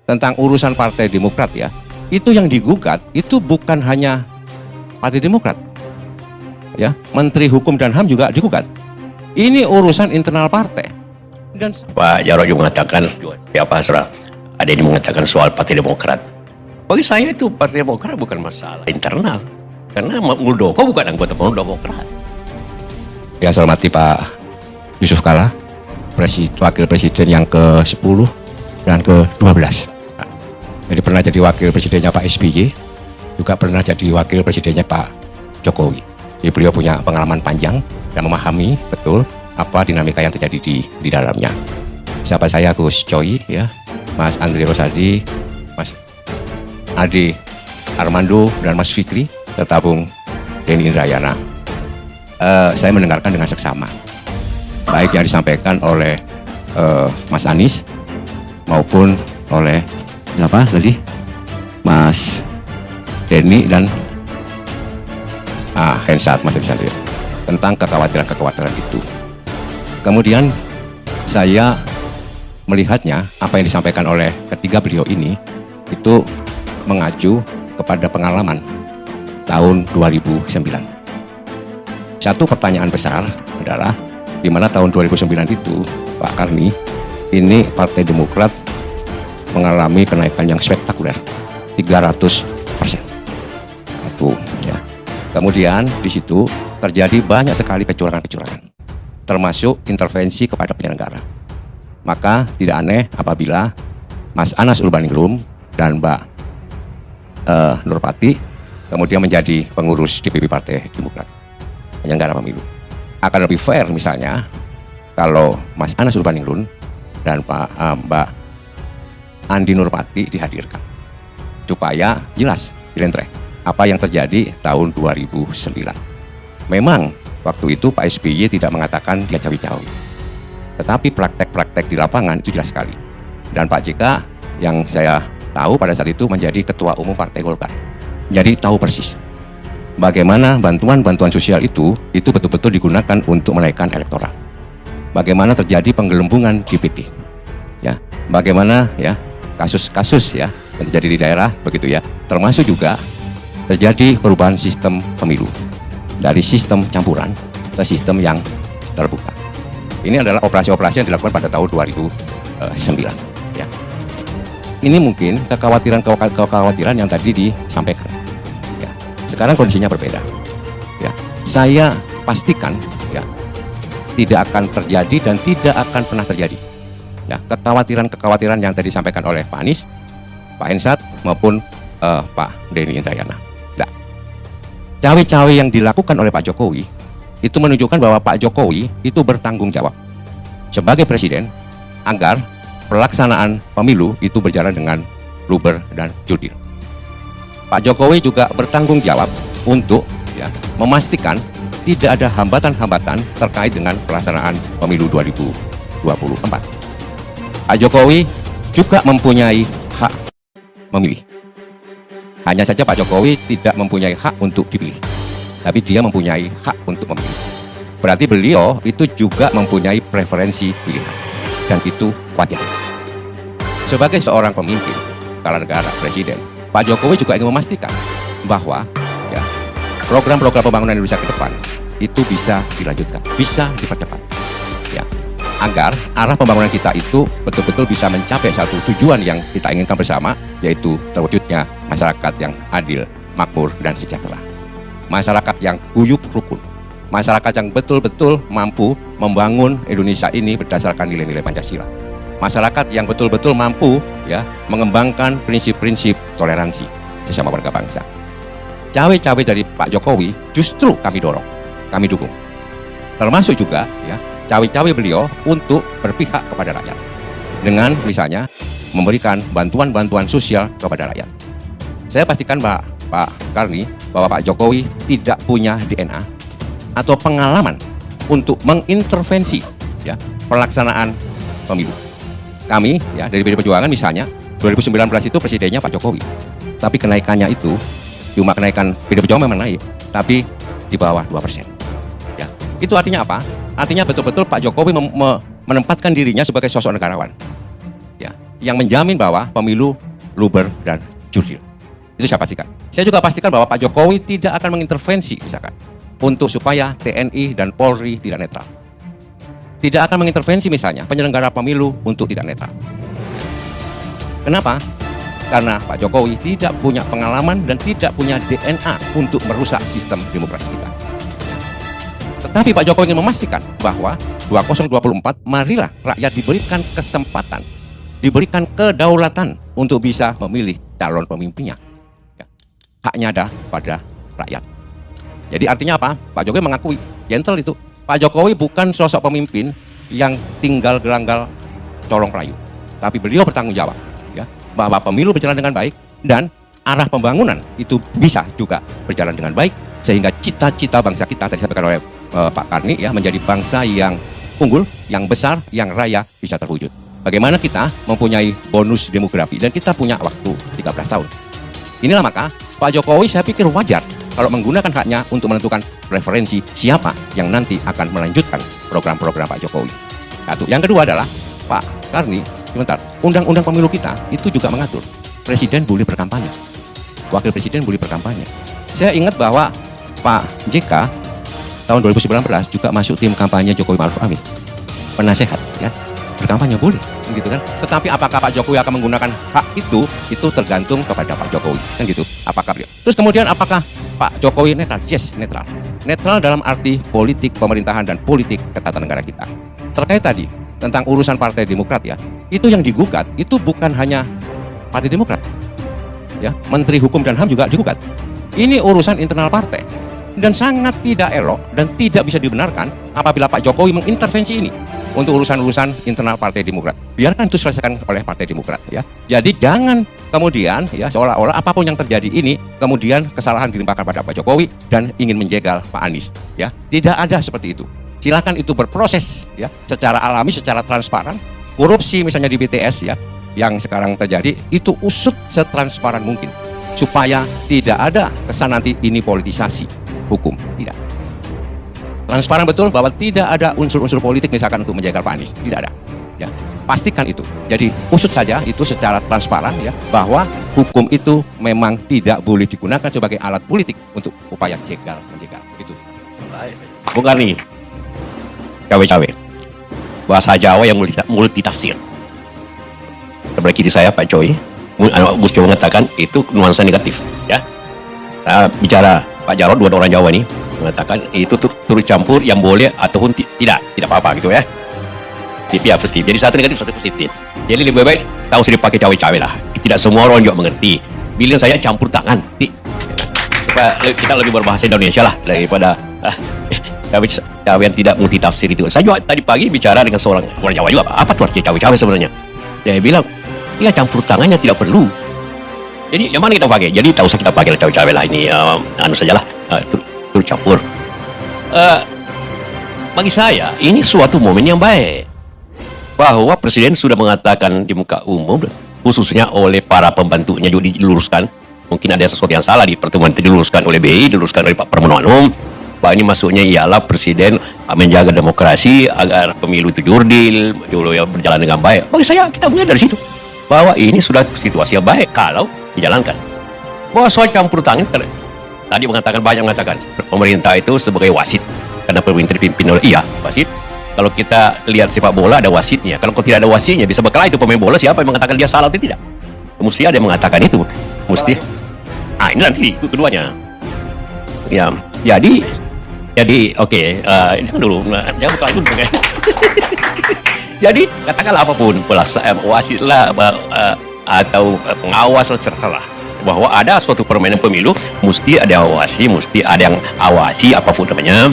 tentang urusan Partai Demokrat ya, itu yang digugat itu bukan hanya Partai Demokrat, ya, Menteri Hukum dan HAM juga digugat. Ini urusan internal partai. Dan Pak Jarod juga mengatakan, ya Pak Asra, ada yang mengatakan soal Partai Demokrat. Bagi saya itu Partai Demokrat bukan masalah internal, karena Muldoko bukan anggota Demokrat. yang saya hormati Pak Yusuf Kalla, Wakil Presiden yang ke-10 dan ke-12. Jadi pernah jadi wakil presidennya Pak SBY, juga pernah jadi wakil presidennya Pak Jokowi. Jadi beliau punya pengalaman panjang dan memahami betul apa dinamika yang terjadi di dalamnya. Siapa saya Gus Coy, ya, Mas Andri Rosadi, Mas Ade Armando dan Mas Fikri, serta Bung Denny Indrayana. Saya mendengarkan dengan seksama, baik yang disampaikan oleh Mas Anies maupun oleh siapa tadi, Mas Denny dan Hensat, Mas Hensat, tentang kekhawatiran itu. Kemudian saya melihatnya apa yang disampaikan oleh ketiga beliau ini itu mengacu kepada pengalaman tahun 2009. Satu pertanyaan besar adalah di mana tahun 2009 itu Pak Karni, ini Partai Demokrat mengalami kenaikan yang spektakuler 300%. Itu ya. Kemudian di situ terjadi banyak sekali kecurangan-kecurangan, termasuk intervensi kepada penyelenggara. Maka tidak aneh apabila Mas Anas Urbaningrum dan Mbak Nurpati kemudian menjadi pengurus DPP Partai Demokrat, penyelenggara pemilu. Akan lebih fair misalnya kalau Mas Anas Urbaningrum dan Mbak Andi Nurpati dihadirkan, supaya jelas dilentreh apa yang terjadi tahun 2009. Memang waktu itu Pak SBY tidak mengatakan dia cawi-cawi, tetapi praktek-praktek di lapangan itu jelas sekali. Dan Pak JK yang saya tahu pada saat itu menjadi Ketua Umum Partai Golkar, jadi tahu persis bagaimana bantuan-bantuan sosial itu betul-betul digunakan untuk menaikkan elektoral. Bagaimana terjadi penggelembungan DPT, ya, bagaimana ya kasus-kasus ya yang terjadi di daerah begitu ya, termasuk juga terjadi perubahan sistem pemilu dari sistem campuran ke sistem yang terbuka. Ini adalah operasi-operasi yang dilakukan pada tahun 2009 ya. Ini mungkin kekhawatiran yang tadi disampaikan ya. Sekarang kondisinya berbeda ya. Saya pastikan ya tidak akan terjadi dan tidak akan pernah terjadi ya, kekhawatiran yang tadi disampaikan oleh Pak Anies, Pak Hensat maupun Pak Denny Indrayana. Nah, cawe-cawe yang dilakukan oleh Pak Jokowi itu menunjukkan bahwa Pak Jokowi itu bertanggung jawab sebagai presiden agar pelaksanaan pemilu itu berjalan dengan luber dan jurdil. Pak Jokowi juga bertanggung jawab untuk ya, memastikan tidak ada hambatan-hambatan terkait dengan pelaksanaan pemilu 2024. Pak Jokowi juga mempunyai hak memilih. Hanya saja Pak Jokowi tidak mempunyai hak untuk dipilih, tapi dia mempunyai hak untuk memilih. Berarti beliau itu juga mempunyai preferensi pilihan, dan itu wajar. Sebagai seorang pemimpin kepala negara, presiden, Pak Jokowi juga ingin memastikan bahwa ya, program-program pembangunan Indonesia ke depan itu bisa dilanjutkan, bisa dipercepat. Ya, agar arah pembangunan kita itu betul-betul bisa mencapai satu tujuan yang kita inginkan bersama, yaitu terwujudnya masyarakat yang adil, makmur, dan sejahtera. Masyarakat yang guyup rukun, masyarakat yang betul-betul mampu membangun Indonesia ini berdasarkan nilai-nilai Pancasila. Masyarakat yang betul-betul mampu ya mengembangkan prinsip-prinsip toleransi sesama warga bangsa. Cawe-cawe dari Pak Jokowi justru kami dorong, kami dukung. Termasuk juga ya cawe-cawe beliau untuk berpihak kepada rakyat dengan misalnya memberikan bantuan-bantuan sosial kepada rakyat. Saya pastikan Pak Karni bahwa Pak Jokowi tidak punya DNA atau pengalaman untuk mengintervensi ya pelaksanaan pemilu. Kami ya dari PDI Perjuangan misalnya 2019 itu presidennya Pak Jokowi, tapi kenaikannya itu cuma kenaikan PDI Perjuangan memang naik, tapi di bawah 2%. Ya, itu artinya apa? Artinya betul-betul Pak Jokowi menempatkan dirinya sebagai sosok negarawan. Ya, yang menjamin bahwa pemilu luber dan jurdil. Itu saya pastikan. Saya juga pastikan bahwa Pak Jokowi tidak akan mengintervensi misalkan untuk supaya TNI dan Polri tidak netral. Tidak akan mengintervensi misalnya penyelenggara pemilu untuk tidak netral. Kenapa? Karena Pak Jokowi tidak punya pengalaman dan tidak punya DNA untuk merusak sistem demokrasi kita. Tetapi Pak Jokowi ingin memastikan bahwa 2024 marilah rakyat diberikan kesempatan, diberikan kedaulatan untuk bisa memilih calon pemimpinnya. Ya. Haknya ada pada rakyat. Jadi artinya apa? Pak Jokowi mengakui, gentle itu. Pak Jokowi bukan sosok pemimpin yang tinggal gelanggal colong rayu. Tapi beliau bertanggung jawab ya, bahwa pemilu berjalan dengan baik dan arah pembangunan itu bisa juga berjalan dengan baik. Sehingga cita-cita bangsa kita, tadi disampaikan oleh Pak Karni ya, menjadi bangsa yang unggul, yang besar, yang raya bisa terwujud. Bagaimana kita mempunyai bonus demografi dan kita punya waktu 13 tahun. Inilah maka Pak Jokowi saya pikir wajar kalau menggunakan haknya untuk menentukan preferensi siapa yang nanti akan melanjutkan program-program Pak Jokowi. Satu. Yang kedua adalah Pak Karni, sebentar, undang-undang pemilu kita itu juga mengatur presiden boleh berkampanye, wakil presiden boleh berkampanye. Saya ingat bahwa Pak JK tahun 2019 juga masuk tim kampanye Jokowi Ma'ruf Amin, penasehat ya, berkampanye boleh gitu kan. Tetapi apakah Pak Jokowi akan menggunakan hak itu tergantung kepada Pak Jokowi kan gitu. Apakah beliau terus kemudian apakah Pak Jokowi netral? Yes, netral. Netral dalam arti politik pemerintahan dan politik ketatanegaraan kita. Terkait tadi tentang urusan Partai Demokrat ya, itu yang digugat itu bukan hanya Partai Demokrat ya, Menteri Hukum dan HAM juga digugat. Ini urusan internal partai dan sangat tidak elok dan tidak bisa dibenarkan apabila Pak Jokowi mengintervensi ini untuk urusan-urusan internal Partai Demokrat. Biarkan itu diselesaikan oleh Partai Demokrat ya. Jadi jangan kemudian ya seolah-olah apapun yang terjadi ini kemudian kesalahan dilimpahkan pada Pak Jokowi dan ingin menjegal Pak Anies ya. Tidak ada seperti itu. Silakan itu berproses ya secara alami, secara transparan. Korupsi misalnya di BTS ya yang sekarang terjadi itu usut setransparan mungkin supaya tidak ada kesan nanti ini politisasi hukum. Tidak. Transparan betul bahwa tidak ada unsur-unsur politik misalkan untuk menjegal Pak Anies. Tidak ada. Ya, pastikan itu. Jadi usut saja itu secara transparan ya bahwa hukum itu memang tidak boleh digunakan sebagai alat politik untuk upaya menjegal. Itu. Bung Karni, cawe-cawe. Bahasa Jawa yang multi tafsir. Sebelah kiri saya Pak Choi, Gus Coy mengatakan itu nuansa negatif. Ya, bicara Pak Jarod, dua orang Jawa ini mengatakan itu turut campur yang boleh ataupun tidak apa-apa gitu ya. Positif ya positif. Jadi satu negatif satu positif. Jadi lebih baik tahu sedikit pakai cawe-cawe lah. Tidak semua orang juga mengerti. Bilang saya campur tangan. Supaya kita lebih berbahasa Indonesia lah daripada cawe yang tidak multi tafsir itu. Saya juga tadi pagi bicara dengan seorang orang Jawa juga. Apa tuh artinya cawe-cawe sebenarnya? Dia bilang, ya campur tangannya tidak perlu. Jadi yang mana kita pakai? Jadi tak usah kita pakai cawe-cawe lah ini. Anu sajalah. Turut campur. Bagi saya ini suatu momen yang baik bahwa presiden sudah mengatakan di muka umum khususnya oleh para pembantunya juga diluruskan, mungkin ada sesuatu yang salah di pertemuan itu, diluruskan oleh BI, diluruskan oleh Pak Pramono Anung, bahwa ini maksudnya ialah presiden menjaga demokrasi agar pemilu itu jurdil berjalan dengan baik. Bagi saya kita mulai dari situ bahwa ini sudah situasi yang baik kalau dijalankan. Bahwa soal campur tangan tadi banyak mengatakan pemerintah itu sebagai wasit karena pemerintah dipimpin oleh wasit. Kalau kita lihat sepak bola ada wasitnya. Kalau tidak ada wasitnya bisa berkelahi itu pemain bola siapa yang mengatakan dia salah atau tidak. Mesti ada yang mengatakan itu. Mesti. Ini nanti keduanya. Ya, jadi oke. Ini kan dulu. Jangan berkelahi dulu. Jadi katakanlah apapun wasit lah atau pengawas terserah. Bahwa ada suatu permainan pemilu mesti ada awasi, mesti ada yang awasi apapun namanya.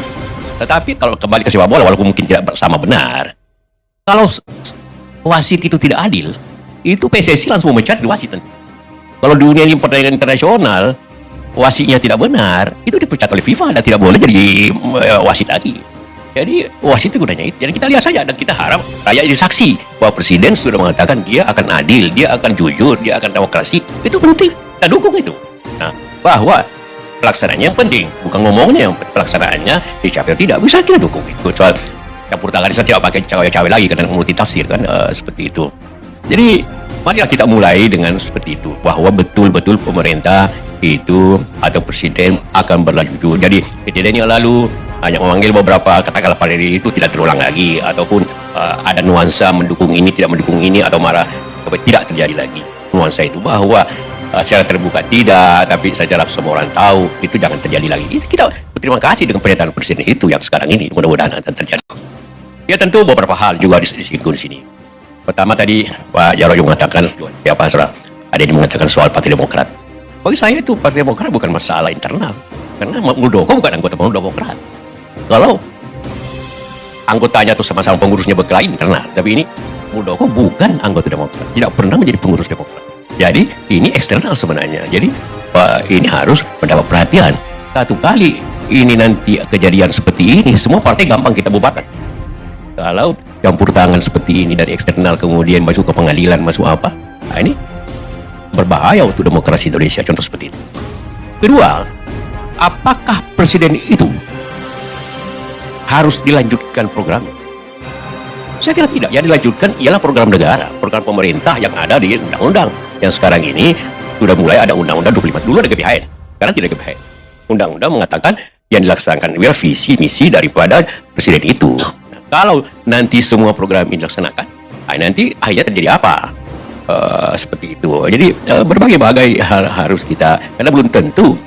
Tetapi kalau kembali ke sepak bola walaupun mungkin tidak bersama benar, kalau wasit itu tidak adil, itu PSSI langsung memecat wasit. Kalau dunia ini pertandingan internasional wasitnya tidak benar, itu dipecat oleh FIFA dan tidak boleh jadi wasit lagi. Jadi wasit itu gunanya itu. Jadi kita lihat saja dan kita harap rakyat jadi saksi bahwa presiden sudah mengatakan dia akan adil, dia akan jujur, dia akan demokrasi. Itu penting. Kita dukung itu. Nah, bahwa pelaksanaannya yang penting, bukan ngomongnya yang pelaksanaannya dicapai tidak bisa kita dukung itu. Soal campur tangan saya tidak pakai cawe-cawe lagi karena multi tafsir kan seperti itu. Jadi Marilah kita mulai dengan seperti itu, bahwa betul-betul pemerintah itu atau presiden akan berlanjut. Jadi kejadian yang lalu hanya memanggil beberapa katakanlah pada diri itu tidak terulang lagi, ataupun ada nuansa mendukung ini tidak mendukung ini atau marah, tidak terjadi lagi nuansa itu, bahwa secara terbuka tidak, tapi secara semua orang tahu itu jangan terjadi lagi. Kita berterima kasih dengan pernyataan presiden itu yang sekarang ini mudah-mudahan akan terjadi. Ya tentu beberapa hal juga disinggung di sini. Pertama tadi Pak Jarod mengatakan, siapa saudara, ada yang mengatakan soal Partai Demokrat. Bagi saya itu Partai Demokrat bukan masalah internal, karena Muldoko bukan anggota Demokrat. Kalau anggotanya atau sama-sama pengurusnya berkelahi internal, tapi ini Muldoko bukan anggota Demokrat, tidak pernah menjadi pengurus Demokrat. Jadi ini eksternal sebenarnya. Jadi ini harus mendapat perhatian. Satu kali ini nanti kejadian seperti ini, semua partai gampang kita bubarkan. Kalau campur tangan seperti ini dari eksternal kemudian masuk ke pengadilan, masuk apa, nah ini berbahaya untuk demokrasi Indonesia, contoh seperti itu. Kedua, apakah presiden itu harus dilanjutkan programnya? Saya kira tidak. Yang dilanjutkan ialah program negara, program pemerintah yang ada di undang-undang. Yang sekarang ini sudah mulai ada undang-undang 25. Dulu ada GBHN, sekarang tidak GBHN. Undang-undang mengatakan yang dilaksanakan ialah visi misi daripada presiden itu. Kalau nanti semua program ini dilaksanakan, nanti akhirnya terjadi apa? Seperti itu. Jadi berbagai-bagai hal harus kita, karena belum tentu.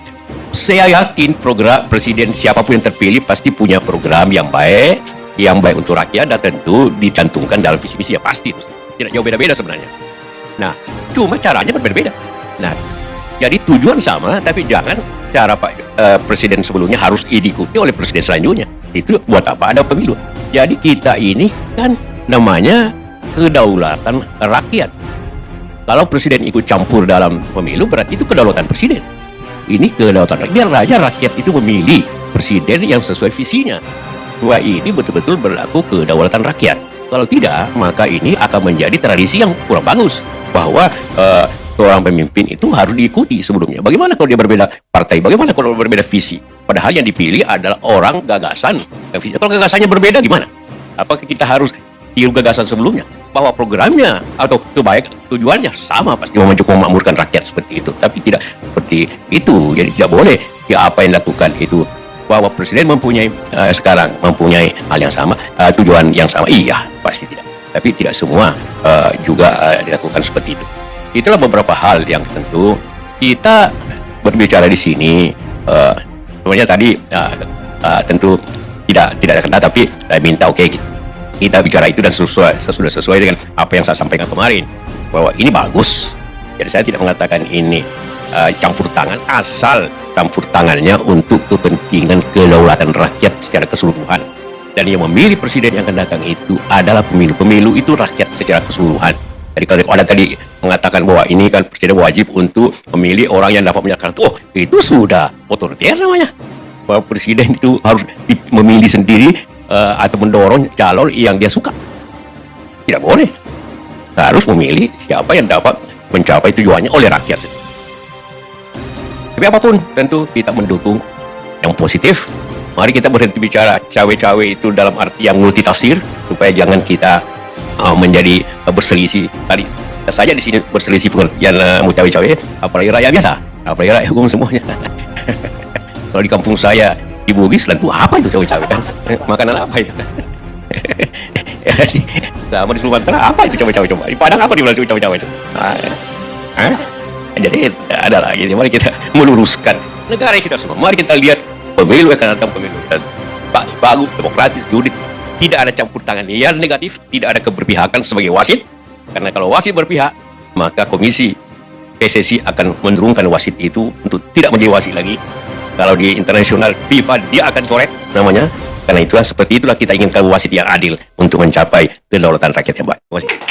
Saya yakin program presiden siapapun yang terpilih pasti punya program yang baik untuk rakyat, dan tentu dicantumkan dalam visi misi ya pasti. Tidak jauh beda-beda sebenarnya. Nah, cuma caranya berbeda-beda. Nah, jadi tujuan sama, tapi jangan cara presiden sebelumnya harus diikuti oleh presiden selanjutnya. Itu buat apa ada pemilu? Jadi kita ini kan namanya kedaulatan rakyat. Kalau presiden ikut campur dalam pemilu berarti itu kedaulatan presiden. Ini kedaulatan rakyat. Biar raja rakyat itu memilih presiden yang sesuai visinya. Wah, ini betul-betul berlaku kedaulatan rakyat. Kalau tidak, maka ini akan menjadi tradisi yang kurang bagus. Bahwa seorang pemimpin itu harus diikuti sebelumnya. Bagaimana kalau dia berbeda partai? Bagaimana kalau berbeda visi? Padahal yang dipilih adalah orang gagasan. Kalau gagasannya berbeda gimana? Apakah kita harus tiru gagasan sebelumnya? Bahwa programnya atau tujuannya sama, pasti memakmurkan rakyat seperti itu. Tapi tidak seperti itu. Jadi tidak boleh ya apa yang dilakukan itu. Bahwa presiden sekarang mempunyai hal yang sama, tujuan yang sama. Iya, pasti tidak. Tapi tidak semua juga dilakukan seperti itu. Itulah beberapa hal yang tentu kita berbicara di sini. Sebenarnya tadi tentu tidak ada kena, tapi saya minta kita bicara itu dan sudah sesuai dengan apa yang saya sampaikan kemarin, bahwa ini bagus. Jadi saya tidak mengatakan ini campur tangan, asal campur tangannya untuk kepentingan kedaulatan rakyat secara keseluruhan. Dan yang memilih presiden yang akan datang itu adalah pemilu itu rakyat secara keseluruhan. Jadi kalau ada tadi mengatakan bahwa ini kan presiden wajib untuk memilih orang yang dapat menyatakan, itu sudah otoriter namanya. Bahwa presiden itu harus memilih sendiri atau mendorong calon yang dia suka. Tidak boleh. Harus memilih siapa yang dapat mencapai tujuannya oleh rakyat. Tapi apapun tentu kita mendukung yang positif. Mari kita berhenti bicara cawe-cawe itu dalam arti yang multi tafsir, supaya jangan kita menjadi berselisih. Tadi saja di sini berselisih pengertian mau cawe-cawe, apalagi rakyat biasa, apalagi rakyat hukum semuanya. Kalau di kampung saya di Bugis, tentu apa itu cawe-cawe kan? Makanan apa itu? Sama di Sumatera apa itu cawe-cawe coba? Di Padang apa dibilang cawe-cawe itu? Jadi ada lagi. Mari kita meluruskan negara kita semua. Mari kita lihat pemilu akan datang, pemilu dan bagus, demokratis, jurdil, tidak ada campur tangan yang negatif, tidak ada keberpihakan sebagai wasit. Karena kalau wasit berpihak, maka komisi PSSI akan menurunkan wasit itu untuk tidak menjadi wasit lagi. Kalau di internasional FIFA dia akan coret namanya. Karena itulah seperti itulah kita inginkan wasit yang adil untuk mencapai kedaulatan rakyat yang baik. Terima kasih.